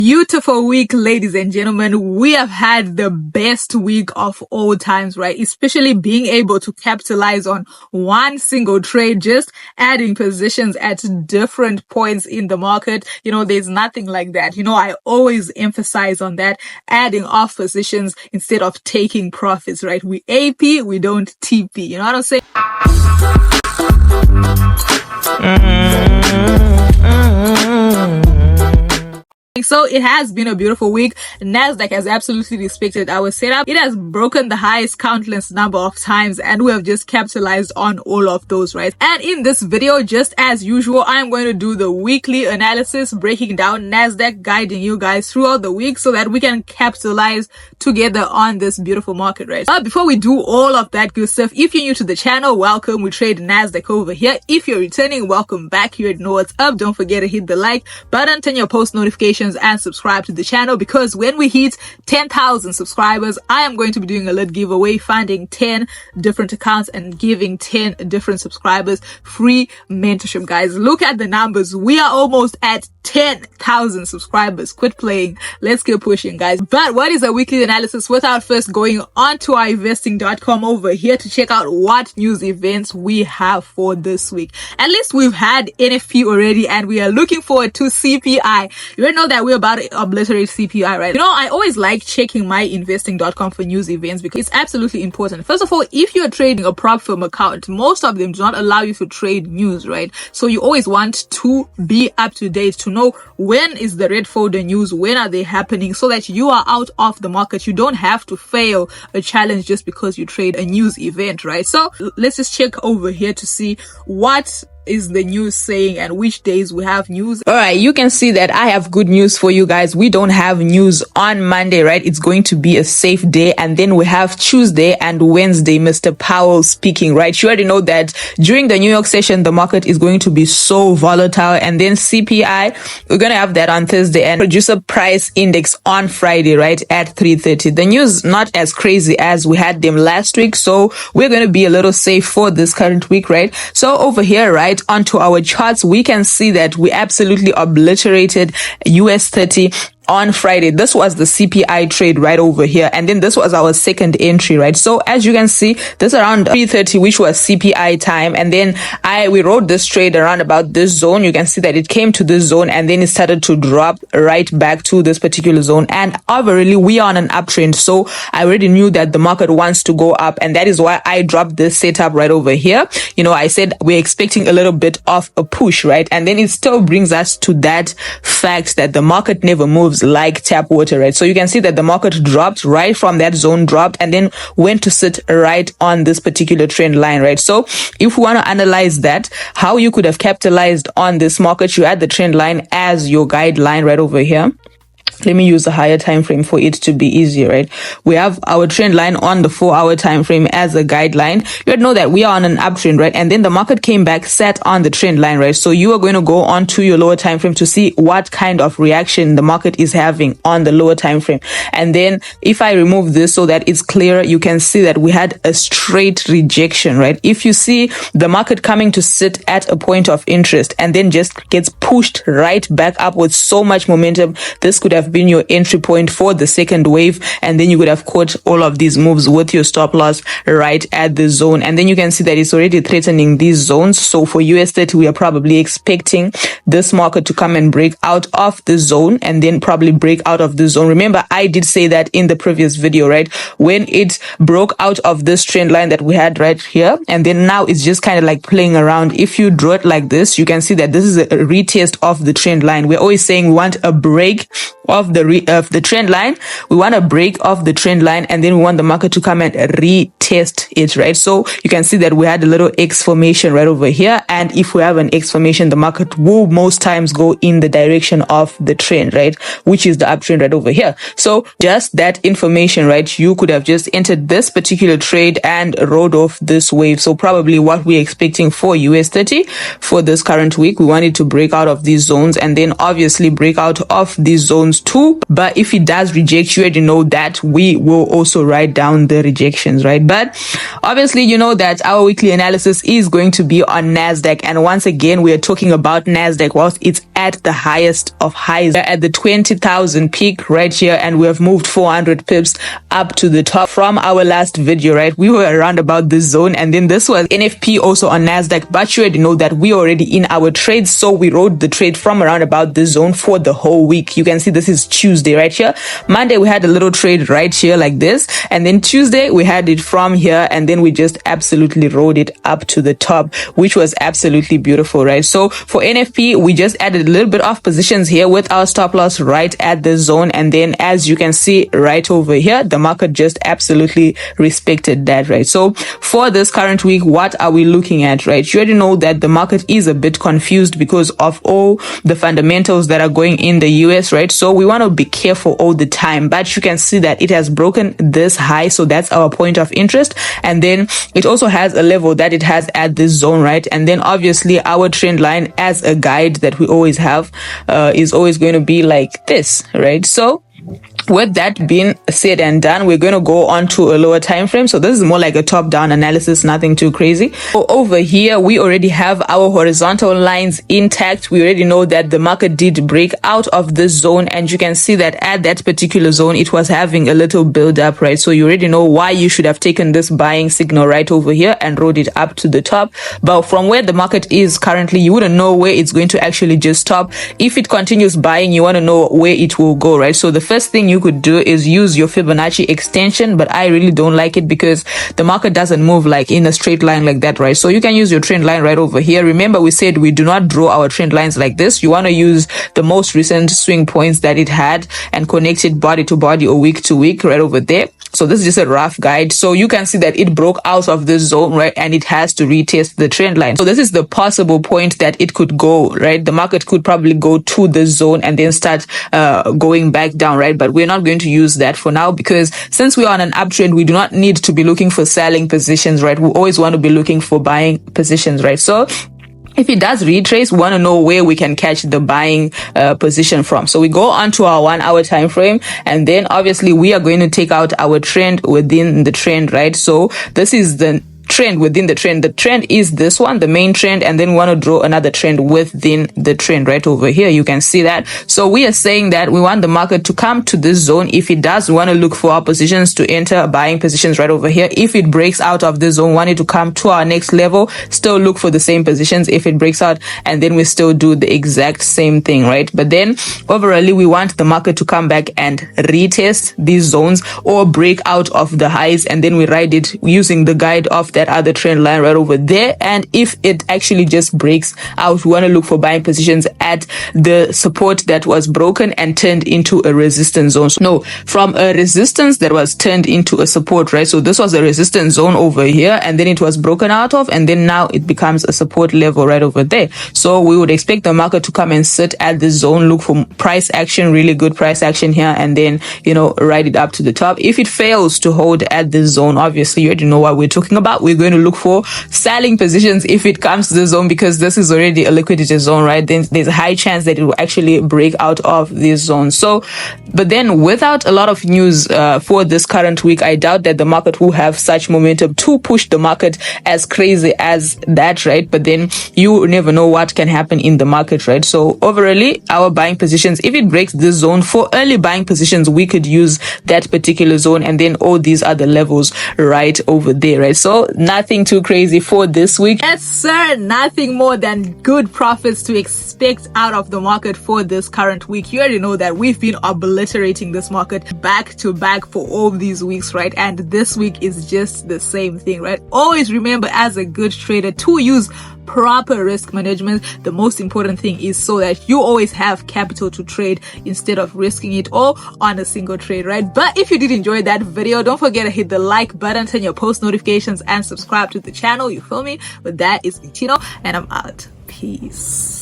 Beautiful week, ladies and gentlemen. We have had the best week of all times, right? Especially being able to capitalize on one single trade, just adding positions at different points in the market. There's nothing like that. I always emphasize on that, adding off positions instead of taking profits, right? We AP, we don't TP. You know what I'm saying? So it has been a beautiful week. Nasdaq has absolutely respected our setup. It has broken the highest countless number of times, and we have just capitalized on all of those, right? And in this video, just as usual, I'm going to do the weekly analysis, breaking down Nasdaq, guiding you guys throughout the week so that we can capitalize together on this beautiful market, right? But before we do all of that good stuff, if you're new to the channel, welcome. We trade Nasdaq over here. If you're returning, welcome back. You already know what's up. Don't forget to hit the like button, turn your post notifications, and subscribe to the channel, because when we hit 10,000 subscribers, I am going to be doing a little giveaway, finding 10 different accounts and giving 10 different subscribers free mentorship. Guys, look at the numbers. We are almost at 10,000 subscribers. Quit playing. Let's keep pushing, guys. But what is a weekly analysis without first going on to our investing.com over here to check out what news events we have for this week? At least we've had NFP already, and we are looking forward to CPI. You already know that we're about to obliterate CPI, right? I always like checking my investing.com for news events because it's absolutely important. First of all, if you're trading a prop firm account, most of them do not allow you to trade news, right? So you always want to be up to date, to know when is the red folder news, when are they happening, so that you are out of the market. You don't have to fail a challenge just because you trade a news event, right? So let's just check over here to see what is the news saying and which days we have news. All right, you can see that I have good news for you guys. We don't have news on Monday, right? It's going to be a safe day. And then we have Tuesday and Wednesday, Mr. Powell speaking, right? You already know that during the New York session, the market is going to be so volatile. And then CPI, we're going to have that on Thursday, and producer price index on Friday, right, at 3:30. The news not as crazy as we had them last week, so we're going to be a little safe for this current week, right? So over here, right, onto our charts, we can see that we absolutely obliterated US30 on Friday. This was the CPI trade right over here, and then this was our second entry, right? So as you can see, this around 3:30, which was CPI time, and then we wrote this trade around about this zone. You can see that it came to this zone and then it started to drop right back to this particular zone, and overall we are on an uptrend. So I already knew that the market wants to go up, and that is why I dropped this setup right over here. I said we're expecting a little bit of a push, right? And then it still brings us to that fact that the market never moves like tap water, right? So you can see that the market dropped right from that zone, dropped, and then went to sit right on this particular trend line, right? So if we want to analyze that, how you could have capitalized on this market, you had the trend line as your guideline right over here. Let me use a higher time frame for it to be easier, right? We have our trend line on the 4-hour time frame as a guideline. You know that we are on an uptrend, right? And then the market came back, sat on the trend line, right? So you are going to go on to your lower time frame to see what kind of reaction the market is having on the lower time frame. And then if I remove this so that it's clearer, you can see that we had a straight rejection, right? If you see the market coming to sit at a point of interest and then just gets pushed right back up with so much momentum, this could have been your entry point for the second wave, and then you could have caught all of these moves with your stop loss right at the zone. And then you can see that it's already threatening these zones. So for US30, we are probably expecting this market to come and break out of the zone, and then probably break out of the zone. Remember, I did say that in the previous video, right? When it broke out of this trend line that we had right here, and then now it's just kind of like playing around. If you draw it like this, you can see that this is a retest of the trend line. We're always saying we want a break of the trend line. We want a break of the trend line, and then we want the market to come and retest it, right? So you can see that we had a little X formation right over here, and if we have an X formation, the market will most times go in the direction of the trend, right, which is the uptrend right over here. So just that information, right, you could have just entered this particular trade and rode off this wave. So probably what we're expecting for US30 for this current week, we want it to break out of these zones, and then obviously break out of these zones those two. But if it does reject, you already know that we will also write down the rejections, right? But obviously, you know that our weekly analysis is going to be on Nasdaq, and once again we are talking about Nasdaq whilst it's at the highest of highs, at the 20,000 peak right here, and we have moved 400 pips up to the top from our last video, right? We were around about this zone, and then this was NFP also on Nasdaq, but you already know that we already in our trades, so we rode the trade from around about this zone for the whole week. You can see this is Tuesday right here. Monday we had a little trade right here like this, and then Tuesday we had it from here, and then we just absolutely rode it up to the top, which was absolutely beautiful, right? So for NFP we just added a little bit of positions here with our stop loss right at the zone, and then as you can see right over here, the market just absolutely respected that, right? So for this current week, what are we looking at, right? You already know that the market is a bit confused because of all the fundamentals that are going in the US, right? So we want to be careful all the time, but you can see that it has broken this high, so that's our point of interest, and then it also has a level that it has at this zone, right? And then obviously our trend line as a guide that we always have is always going to be like this, right? So with that being said and done, we're going to go on to a lower time frame. So this is more like a top-down analysis, nothing too crazy. So over here, we already have our horizontal lines intact. We already know that the market did break out of this zone, and you can see that at that particular zone, it was having a little build up, right? So you already know why you should have taken this buying signal right over here and rode it up to the top. But from where the market is currently, you wouldn't know where it's going to actually just stop. If it continues buying, you want to know where it will go, right? So the first thing you could do is use your Fibonacci extension, but I really don't like it because the market doesn't move like in a straight line like that, right? So you can use your trend line right over here. Remember, we said we do not draw our trend lines like this. You want to use the most recent swing points that it had and connect it body to body or week to week right over there. So this is just a rough guide. So you can see that it broke out of this zone, right? And it has to retest the trend line. So this is the possible point that it could go, right? The market could probably go to the zone and then start going back down, right? But we're not going to use that for now because since we are on an uptrend, we do not need to be looking for selling positions, right? We always want to be looking for buying positions, right? So if it does retrace, we want to know where we can catch the buying position from. So we go on to our 1 hour time frame, and then obviously we are going to take out our trend within the trend, right? So this is the trend within the trend. The trend is this one, the main trend, and then we want to draw another trend within the trend right over here. You can see that. So we are saying that we want the market to come to this zone. If it does, we want to look for our positions to enter buying positions right over here. If it breaks out of this zone, we want it to come to our next level, still look for the same positions if it breaks out, and then we still do the exact same thing, right? But then overall, we want the market to come back and retest these zones or break out of the highs, and then we ride it using the guide of that other trend line right over there. And if it actually just breaks out, we want to look for buying positions at the support that was broken and turned into a resistance zone. So no, from a resistance that was turned into a support, right? So this was a resistance zone over here, and then it was broken out of, and then now it becomes a support level right over there. So we would expect the market to come and sit at this zone, look for price action, really good price action here, and then, you know, ride it up to the top. If it fails to hold at this zone, obviously you already know what we're talking about. We're going to look for selling positions if it comes to the zone, because this is already a liquidity zone, right? Then there's a high chance that it will actually break out of this zone. So, but then without a lot of news for this current week, I doubt that the market will have such momentum to push the market as crazy as that, right? But then you never know what can happen in the market, right? So overall, our buying positions, if it breaks this zone, for early buying positions, we could use that particular zone and then all these other levels right over there, right? So nothing too crazy for this week. Yes, sir. Nothing more than good profits to expect out of the market for this current week. You already know that we've been obliterating this market back to back for all these weeks, right? And this week is just the same thing, right? Always remember, as a good trader, to use proper risk management. The most important thing is so that you always have capital to trade instead of risking it all on a single trade, right? But if you did enjoy that video, don't forget to hit the like button, turn your post notifications, and subscribe to the channel. You feel me? But that is Tino, and I'm out. Peace.